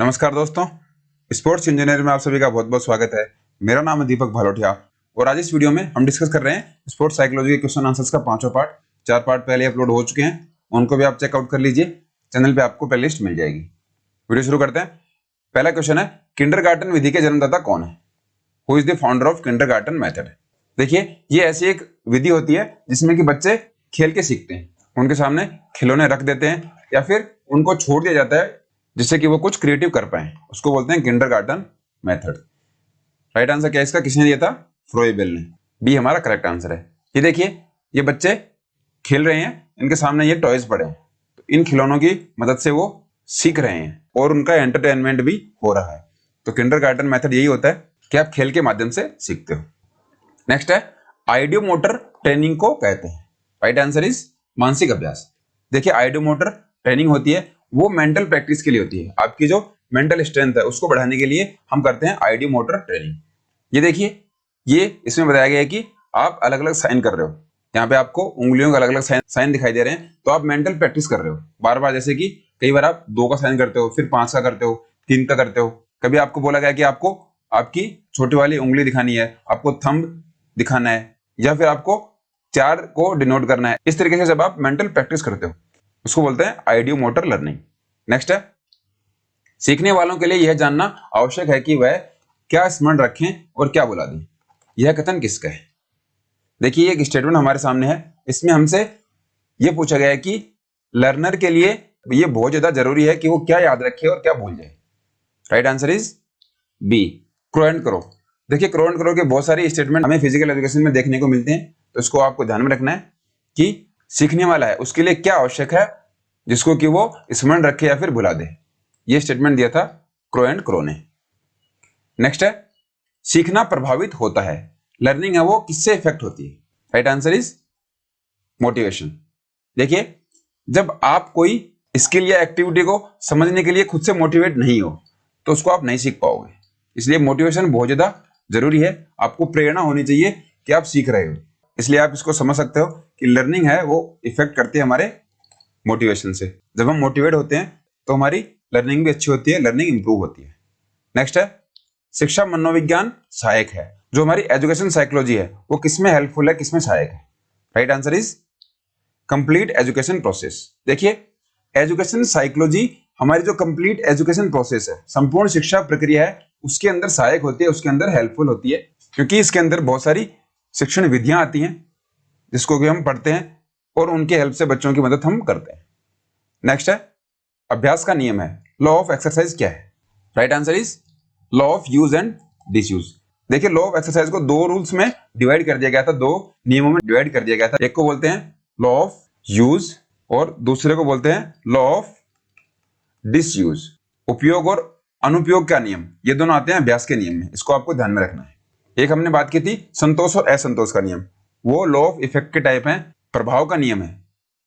नमस्कार दोस्तों, sports engineer में आप सभी का बहुत बहुत स्वागत है। मेरा नाम है दीपक भालोटिया और आज इस वीडियो में हम डिस्कस कर रहे हैं स्पोर्ट्स साइकोलॉजी के क्वेश्चन आंसर्स का 5वां पार्ट। 4 पार्ट पहले अपलोड हो चुके हैं, उनको भी आप चेकआउट कर लीजिए। चैनल पे आपको प्लेलिस्ट मिल जाएगी। वीडियो शुरू करते हैं। पहला क्वेश्चन है, किंडरगार्टन विधि के जन्मदाता कौन है? Who is the founder of kindergarten method? देखिए, ये ऐसी एक विधि होती है जिसमें कि बच्चे खेल के सीखते हैं। उनके सामने खिलौने रख देते हैं या फिर उनको छोड़ दिया जाता है जिससे कि वो कुछ क्रिएटिव कर पाए, उसको बोलते हैं किंडरगार्टन मेथड। राइट आंसर क्या है इसका? किसने दिया था? फ्रोइबेल ने। बी हमारा करेक्ट आंसर है। ये देखिए, ये बच्चे खेल रहे हैं, इनके सामने ये टॉयज पड़े हैं, तो इन खिलौनों की मदद से वो सीख रहे हैं और उनका एंटरटेनमेंट भी हो रहा है। तो किंडरगार्टन मेथड यही होता है कि आप खेल के माध्यम से सीखते हो। नेक्स्ट है, आइडियोमोटर ट्रेनिंग को कहते हैं। राइट आंसर इज मानसिक अभ्यास। देखिए, आइडियोमोटर ट्रेनिंग होती है, वो मेंटल प्रैक्टिस के लिए होती है। आपकी जो मेंटल स्ट्रेंथ है उसको बढ़ाने के लिए हम करते हैं आइडियोमोटर ट्रेनिंग। ये देखिए, ये इसमें बताया गया है कि आप अलग अलग साइन कर रहे हो। यहाँ पे आपको उंगलियों का अलग अलग साइन दिखाई दे रहे हैं, तो आप मेंटल प्रैक्टिस कर रहे हो बार बार। जैसे कि कई बार आप 2 का साइन करते हो, फिर 5 का करते हो, 3 का करते हो। कभी आपको बोला गया कि आपको आपकी छोटी वाली उंगली दिखानी है, आपको थंब दिखाना है, या फिर आपको 4 को डिनोट करना है। इस तरीके से जब आप मेंटल प्रैक्टिस करते हो उसको बोलते हैं आइडियोमोटर लर्निंग। नेक्स्ट है, सीखने वालों के लिए यह जानना आवश्यक है कि वह क्या स्मरण रखें और क्या भुला दें। यह कथन किसका है? देखिए, एक स्टेटमेंट हमारे सामने है, इसमें हमसे यह पूछा गया है कि लर्नर के लिए यह बहुत ज्यादा जरूरी है कि वो क्या याद रखे और क्या भूल जाए। Right answer is B, Crow and Crow. देखिए, क्रो एंड करो के बहुत सारे स्टेटमेंट हमें फिजिकल एजुकेशन में देखने को मिलते हैं, तो इसको आपको ध्यान में रखना है कि सीखने वाला है उसके लिए क्या आवश्यक है जिसको कि वो स्मरण रखे या फिर भुला दे। ये स्टेटमेंट दिया था क्रो एंड क्रो ने। नेक्स्ट है, सीखना प्रभावित होता है, लर्निंग है वो किससे इफेक्ट होती है? Right answer is motivation. देखिए, जब आप कोई स्किल या एक्टिविटी को समझने के लिए खुद से मोटिवेट नहीं हो तो उसको आप नहीं सीख पाओगे। इसलिए मोटिवेशन बहुत ज्यादा जरूरी है। आपको प्रेरणा होनी चाहिए कि आप सीख रहे हो। इसलिए आप इसको समझ सकते हो कि लर्निंग है वो इफेक्ट करती है हमारे मोटिवेशन से। जब हम मोटिवेट होते हैं तो हमारी लर्निंग भी अच्छी होती है, लर्निंग इंप्रूव होती है। नेक्स्ट है, शिक्षा मनोविज्ञान सहायक है। जो हमारी एजुकेशन साइकोलॉजी है वो किसमें हेल्पफुल है, किसमें सहायक है? Right answer is complete education process. देखिए, एजुकेशन साइकोलॉजी हमारी जो कंप्लीट एजुकेशन प्रोसेस है, संपूर्ण शिक्षा प्रक्रिया है, उसके अंदर सहायक होती है, उसके अंदर हेल्पफुल होती है, क्योंकि इसके अंदर बहुत सारी शिक्षण विधियां आती हैं जिसको कि हम पढ़ते हैं और उनके हेल्प से बच्चों की मदद हम करते हैं। नेक्स्ट है, अभ्यास का नियम है, लॉ ऑफ एक्सरसाइज क्या है? Right answer is law of use and disuse. देखिए, लॉ ऑफ एक्सरसाइज को 2 रूल्स में डिवाइड कर दिया गया था, 2 नियमों में डिवाइड कर दिया गया था। एक को बोलते हैं लॉ ऑफ यूज और दूसरे को बोलते हैं लॉ ऑफ डिसयूज। उपयोग और अनुपयोग का नियम, ये दोनों आते हैं अभ्यास के नियम में। इसको आपको ध्यान में रखना है। एक हमने बात की थी संतोष और असंतोष का नियम, वो लॉ ऑफ इफेक्ट के टाइप है। प्रभाव का नियम है,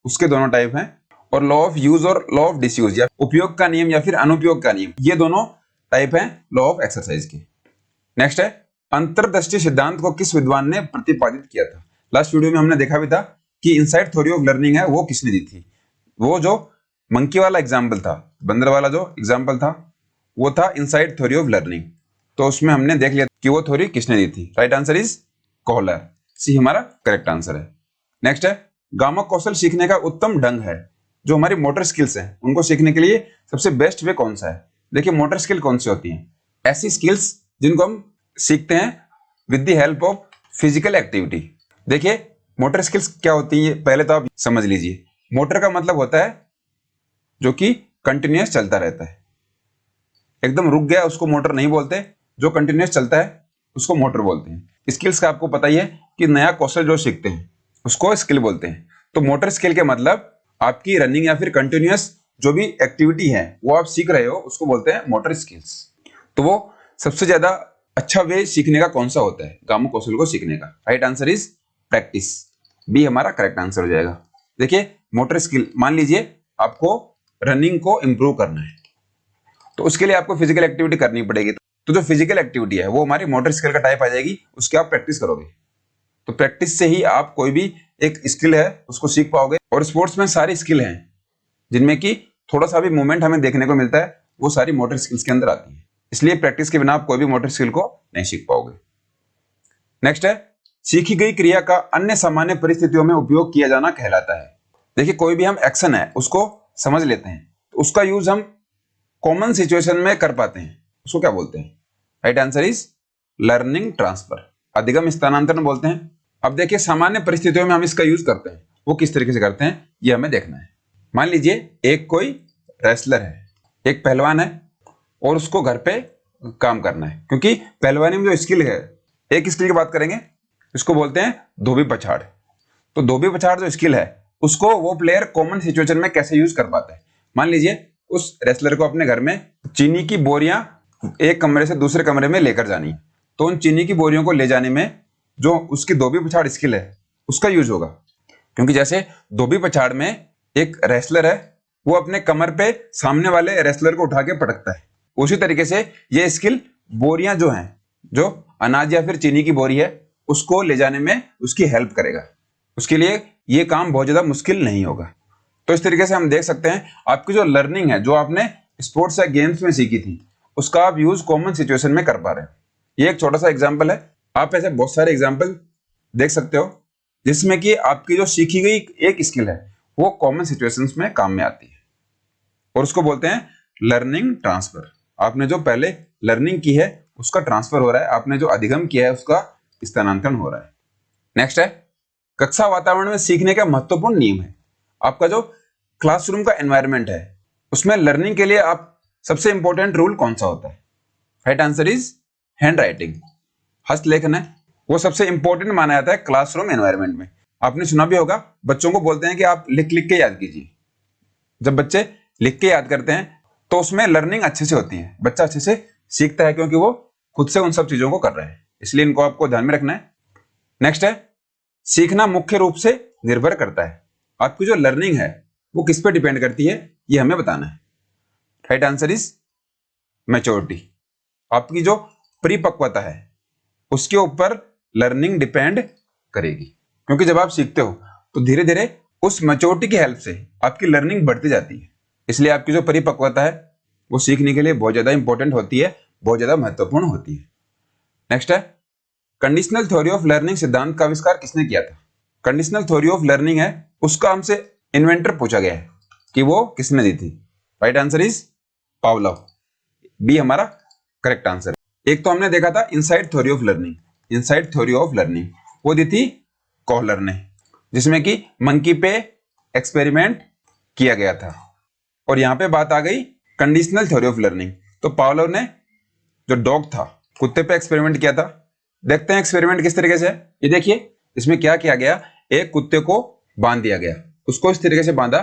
उसके दोनों टाइप हैं। और लॉ ऑफ यूज और लॉ ऑफ डिसयूज, या उपयोग का नियम या फिर अनुपयोग का नियम, ये दोनों टाइप हैं लॉ ऑफ एक्सरसाइज के। नेक्स्ट है, अंतर्दृष्टि सिद्धांत को किस विद्वान ने प्रतिपादित किया था? लास्ट वीडियो में हमने देखा भी था कि इनसाइड थ्योरी ऑफ लर्निंग है वो किसने दी थी। वो जो मंकी वाला एग्जाम्पल था, बंदर वाला जो एग्जाम्पल था, वो था इनसाइड थ्योरी ऑफ लर्निंग। तो उसमें हमने देख लिया कि वो थ्योरी किसने दी थी। Right answer is Kohler. C हमारा करेक्ट आंसर है। नेक्स्ट है, गामक कौशल सीखने का उत्तम ढंग है। जो हमारी मोटर स्किल्स हैं उनको सीखने के लिए सबसे बेस्ट वे कौन सा है? देखिए, मोटर स्किल कौन सी होती हैं? ऐसी स्किल्स जिनको हम सीखते हैं with the help of physical activity. देखिए, मोटर स्किल्स क्या होती है पहले तो आप समझ लीजिए। मोटर का मतलब होता है जो कि कंटिन्यूअस चलता रहता है। एकदम रुक गया उसको मोटर नहीं बोलते, जो कंटिन्यूअस चलता है उसको मोटर बोलते हैं। स्किल्स का आपको पता ही है कि नया कौशल जो सीखते हैं उसको स्किल बोलते हैं। तो मोटर स्किल के मतलब आपकी रनिंग या फिर कंटिन्यूअस जो भी एक्टिविटी है वो आप सीख रहे हो उसको बोलते हैं मोटर स्किल्स। तो वो सबसे ज्यादा अच्छा वे सीखने का कौन सा होता है गामक कौशल को सीखने का? Right answer is practice. B हमारा करेक्ट आंसर हो जाएगा। देखिए, मोटर स्किल, मान लीजिए आपको रनिंग को इंप्रूव करना है तो उसके लिए आपको फिजिकल एक्टिविटी करनी पड़ेगी। तो जो फिजिकल एक्टिविटी है वो हमारी मोटर स्किल का टाइप आ जाएगी, उसकी आप प्रैक्टिस करोगे। तो प्रैक्टिस से ही आप कोई भी एक स्किल है उसको सीख पाओगे। और स्पोर्ट्स में सारी स्किल हैं जिनमें कि थोड़ा सा भी मूवमेंट हमें देखने को मिलता है वो सारी मोटर स्किल्स के अंदर आती है। इसलिए प्रैक्टिस के बिना आप कोई भी मोटर स्किल को नहीं सीख पाओगे। नेक्स्ट है, सीखी गई क्रिया का अन्य सामान्य परिस्थितियों में उपयोग किया जाना कहलाता है। देखिए, कोई भी हम एक्शन है उसको समझ लेते हैं तो उसका यूज हम कॉमन सिचुएशन में कर पाते हैं, उसको क्या बोलते हैं? Right answer is learning transfer, अधिगम स्थानांतरण बोलते हैं। अब देखिए, सामान्य परिस्थितियों में हम इसका यूज करते हैं, वो किस तरीके से करते हैं ये हमें देखना है। मान लीजिए एक कोई रेसलर है, एक पहलवान है और उसको घर पे काम करना है, क्योंकि पहलवानी में जो स्किल है, एक स्किल की बात करेंगे, इसको बोलते हैं धोबी पछाड़। तो धोबी पछाड़ जो स्किल है उसको वो प्लेयर कॉमन सिचुएशन में कैसे यूज कर पाता है? मान लीजिए उस रेसलर को अपने घर में चीनी की बोरियां एक कमरे से दूसरे कमरे में लेकर जानी है, तो उन चीनी की बोरियों को ले जाने में जो उसकी धोबी पछाड़ स्किल है उसका यूज होगा। क्योंकि जैसे धोबी पछाड़ में एक रेसलर है, वो अपने कमर पे सामने वाले रेसलर को उठा के पटकता है, उसी तरीके से ये स्किल बोरियां जो हैं, जो अनाज या फिर चीनी की बोरी है, उसको ले जाने में उसकी हेल्प करेगा। उसके लिए ये काम बहुत ज्यादा मुश्किल नहीं होगा। तो इस तरीके से हम देख सकते हैं आपकी जो लर्निंग है, जो आपने स्पोर्ट्स या गेम्स में सीखी थी, उसका आप यूज कॉमन सिचुएशन में कर पा रहे हैं। ये एक छोटा सा एग्जाम्पल है, आप ऐसे बहुत सारे एग्जाम्पल देख सकते हो जिसमें कि आपकी जो सीखी गई एक स्किल है वो कॉमन सिचुएशंस में काम में आती है, और उसको बोलते हैं लर्निंग ट्रांसफर। आपने जो पहले लर्निंग की है उसका ट्रांसफर हो रहा है, आपने जो अधिगम किया है उसका स्थानांतरण हो रहा है। नेक्स्ट है, कक्षा वातावरण में सीखने का महत्वपूर्ण नियम है। आपका जो क्लासरूम का एनवायरनमेंट है उसमें लर्निंग के लिए आप सबसे इंपॉर्टेंट रूल कौन सा होता है? Right answer is handwriting, हस्तलेखन है, वो सबसे इंपॉर्टेंट माना जाता है क्लासरूम एनवायरनमेंट में। आपने सुना भी होगा, बच्चों को बोलते हैं कि आप लिख लिख के याद कीजिए। जब बच्चे लिख के याद करते हैं तो उसमें लर्निंग अच्छे से होती है, बच्चा अच्छे से सीखता है, क्योंकि वो खुद से उन सब चीजों को कर रहा है। इसलिए इनको आपको ध्यान में रखना है। नेक्स्ट है, सीखना मुख्य रूप से निर्भर करता है। आपकी जो लर्निंग है वो किस पे डिपेंड करती है ये हमें बताना है। राइट आंसर इज मैच्योरिटी, आपकी जो परिपक्वता है उसके ऊपर लर्निंग डिपेंड करेगी। क्योंकि जब आप सीखते हो तो धीरे धीरे उस मैच्योरिटी की हेल्प से आपकी लर्निंग बढ़ती जाती है। इसलिए आपकी जो परिपक्वता है वो सीखने के लिए बहुत ज्यादा इंपॉर्टेंट होती है, बहुत ज्यादा महत्वपूर्ण होती है। नेक्स्ट है, कंडीशनल थ्योरी ऑफ लर्निंग सिद्धांत का आविष्कार किसने किया था? कंडीशनल थ्योरी ऑफ लर्निंग है, उसका हमसे इन्वेंटर पूछा गया है कि वो किसने दी थी। Right answer is Pavlov, B हमारा करेक्ट आंसर। एक तो हमने देखा था inside theory of learning, inside theory of learning वो दी थी कोहलर ने, जिसमें कि मंकी पे एक्सपेरिमेंट किया गया था। और यहां पे बात आ गई कंडीशनल थ्योरी ऑफ लर्निंग, तो पावलोव ने जो डॉग था, कुत्ते पे एक्सपेरिमेंट किया था। देखते हैं एक्सपेरिमेंट किस तरीके से है। ये देखिए, इसमें क्या किया गया, एक कुत्ते को बांध दिया गया, उसको इस तरीके से बांधा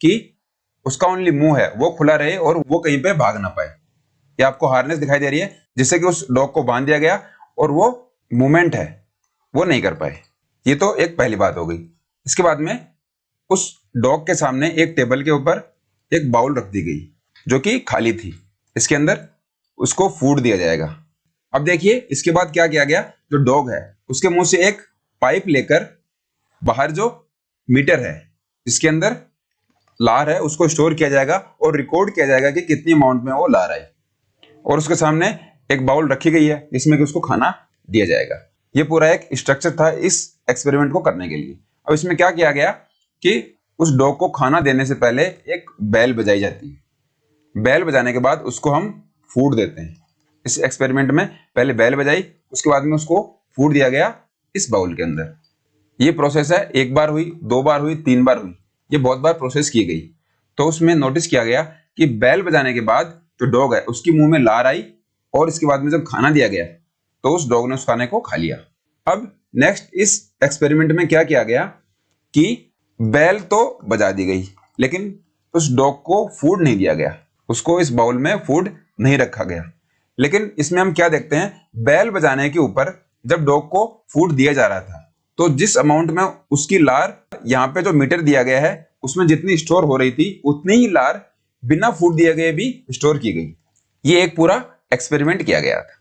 कि उसका ओनली मुंह है वो खुला रहे और वो कहीं पे भाग ना पाए। ये आपको हार्नेस दिखाई दे रही है, जिससे कि उस डॉग को बांध दिया गया और वो मूवमेंट है वो नहीं कर पाए। ये तो एक पहली बात हो गई। इसके बाद में उस डॉग के सामने एक टेबल के ऊपर एक बाउल रख दी गई जो कि खाली थी, इसके अंदर उसको फूड दिया जाएगा। अब देखिए इसके बाद क्या किया गया, जो डॉग है उसके मुंह से एक पाइप लेकर बाहर जो मीटर है जिसके अंदर लार है उसको स्टोर किया जाएगा और रिकॉर्ड किया जाएगा कि कितनी अमाउंट में वो ला रहा है, और उसके सामने एक बाउल रखी गई है जिसमें कि उसको खाना दिया जाएगा। ये पूरा एक स्ट्रक्चर था इस एक्सपेरिमेंट को करने के लिए। अब इसमें क्या किया गया कि उस डॉग को खाना देने से पहले एक बेल बजाई जाती है, बेल बजाने के बाद उसको हम फूड देते हैं। इस एक्सपेरिमेंट में पहले बेल बजाई, उसके बाद में उसको फूड दिया गया इस बाउल के अंदर। ये प्रोसेस है, एक बार हुई, दो बार हुई, तीन बार हुई, ये बहुत बार प्रोसेस की गई। तो उसमें नोटिस किया गया कि बेल बजाने के बाद जो डॉग है उसकी मुंह में लार आई, और इसके बाद में जब खाना दिया गया तो उस डॉग ने उस खाने को खा लिया। अब नेक्स्ट इस एक्सपेरिमेंट में क्या किया गया कि बेल तो बजा दी गई लेकिन उस डॉग को फूड नहीं दिया गया, उसको इस बाउल में फूड नहीं रखा गया। लेकिन इसमें हम क्या देखते हैं, बेल बजाने के ऊपर जब डॉग को फूड दिया जा रहा था तो जिस अमाउंट में उसकी लार यहाँ पे जो मीटर दिया गया है उसमें जितनी स्टोर हो रही थी उतनी ही लार बिना फूड दिए गए भी स्टोर की गई। ये एक पूरा एक्सपेरिमेंट किया गया था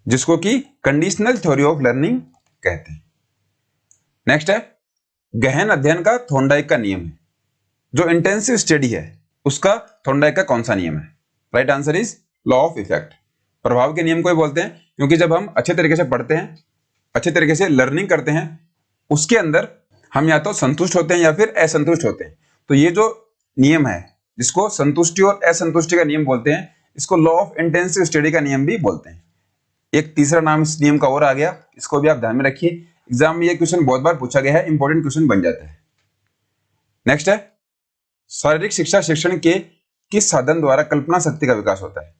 जिसको कि कंडीशनल थ्योरी ऑफ लर्निंग कहते हैं। नेक्स्ट है, गहन अध्ययन का थॉर्नडाइक का नियम है। जो इंटेंसिव स्टडी है उसका थॉर्नडाइक का कौन सा नियम है? Right answer is law of effect. प्रभाव के नियम को ही बोलते हैं, क्योंकि जब हम अच्छे तरीके से पढ़ते हैं, अच्छे तरीके से लर्निंग करते हैं, उसके अंदर हम या तो संतुष्ट होते हैं या फिर असंतुष्ट होते हैं। तो ये जो नियम है, जिसको संतुष्टि और असंतुष्टि का नियम बोलते हैं, इसको लॉ ऑफ इंटेंसिव स्टडी का नियम भी बोलते हैं। एक तीसरा नाम इस नियम का और आ गया, इसको भी आप ध्यान में रखिए, एग्जाम में ये क्वेश्चन बहुत बार पूछा गया है, इंपॉर्टेंट क्वेश्चन बन जाता है। नेक्स्ट है, शारीरिक शिक्षा शिक्षण के किस साधन द्वारा कल्पना शक्ति का विकास होता है।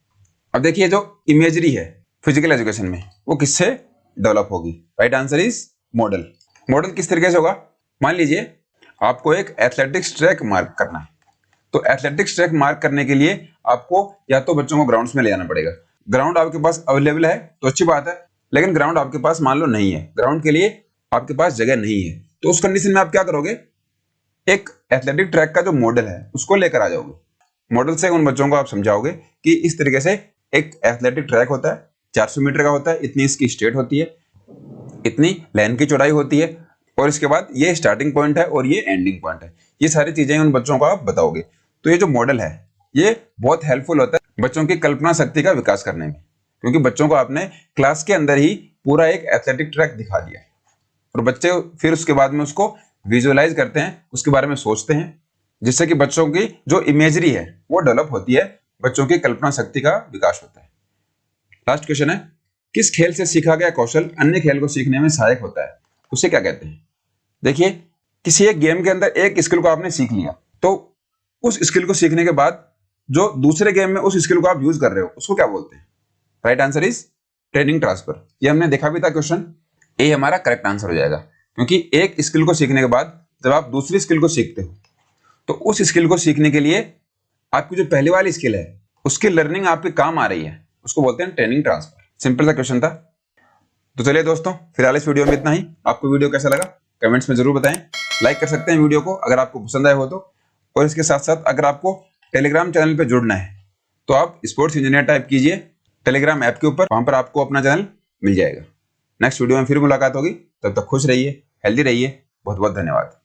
अब देखिए, जो इमेजरी है फिजिकल एजुकेशन में, वो किससे डेवलप होगी। Right answer is model. Model किस तरीके से होगा, मान लीजिए आपको एक एथलेटिक्स ट्रैक मार्क करना है, तो एथलेटिक्स ट्रैक मार्क करने के लिए आपको या तो बच्चों को ग्राउंड्स में ले जाना पड़ेगा। ग्राउंड आपके पास अवेलेबल है तो अच्छी बात है, लेकिन ग्राउंड आपके पास मान लो नहीं है, ग्राउंड के लिए आपके पास जगह नहीं है, तो उस कंडीशन में आप क्या करोगे, एक एथलेटिक ट्रैक का जो मॉडल है उसको लेकर आ जाओगे। मॉडल से उन बच्चों को आप समझाओगे कि इस तरीके से एक एथलेटिक ट्रैक होता है, 400 मीटर का होता है, इतनी इसकी स्ट्रेट होती है, इतनी लाइन की चौड़ाई होती है, और इसके बाद ये स्टार्टिंग पॉइंट है और ये एंडिंग पॉइंट है। ये सारी चीजें उन बच्चों को आप बताओगे। तो ये जो मॉडल है ये बहुत हेल्पफुल होता है बच्चों की कल्पना शक्ति का विकास करने में, क्योंकि बच्चों को आपने क्लास के अंदर ही पूरा एक एथलेटिक ट्रैक दिखा दिया है, और बच्चे फिर उसके बाद में उसको विजुअलाइज करते हैं, उसके बारे में सोचते हैं, जिससे कि बच्चों की जो इमेजरी है वो डेवलप होती है, बच्चों की कल्पना शक्ति का विकास होता है। लास्ट क्वेश्चन है, किस खेल से सीखा गया कौशल अन्य खेल को सीखने में सहायक होता है, उसे क्या कहते हैं। देखिए, किसी एक गेम के अंदर एक स्किल को आपने सीख लिया, तो उस स्किल को सीखने के बाद जो दूसरे गेम में उस स्किल को आप यूज कर रहे हो उसको क्या बोलते हैं। Right answer is training transfer. ये हमने देखा भी था क्वेश्चन, ए हमारा करेक्ट आंसर हो जाएगा, क्योंकि एक स्किल को सीखने के बाद जब आप दूसरी स्किल को सीखते हो, तो उस स्किल को सीखने के लिए आपकी जो पहले वाली स्किल है उसकी लर्निंग आपके काम आ रही है, उसको बोलते हैं ट्रेनिंग ट्रांसफर। सिंपल सा क्वेश्चन था। तो चलिए दोस्तों, फिलहाल इस वीडियो में इतना ही। आपको वीडियो कैसा लगा कमेंट्स में जरूर बताएं, लाइक कर सकते हैं वीडियो को अगर आपको पसंद आया हो तो, और इसके साथ साथ अगर आपको टेलीग्राम चैनल पे जुड़ना है तो आप स्पोर्ट्स इंजीनियर टाइप कीजिए टेलीग्राम ऐप के ऊपर, वहां पर आपको अपना चैनल मिल जाएगा। नेक्स्ट वीडियो में फिर मुलाकात होगी, तब तक खुश रहिए, हेल्दी रहिए। बहुत बहुत धन्यवाद।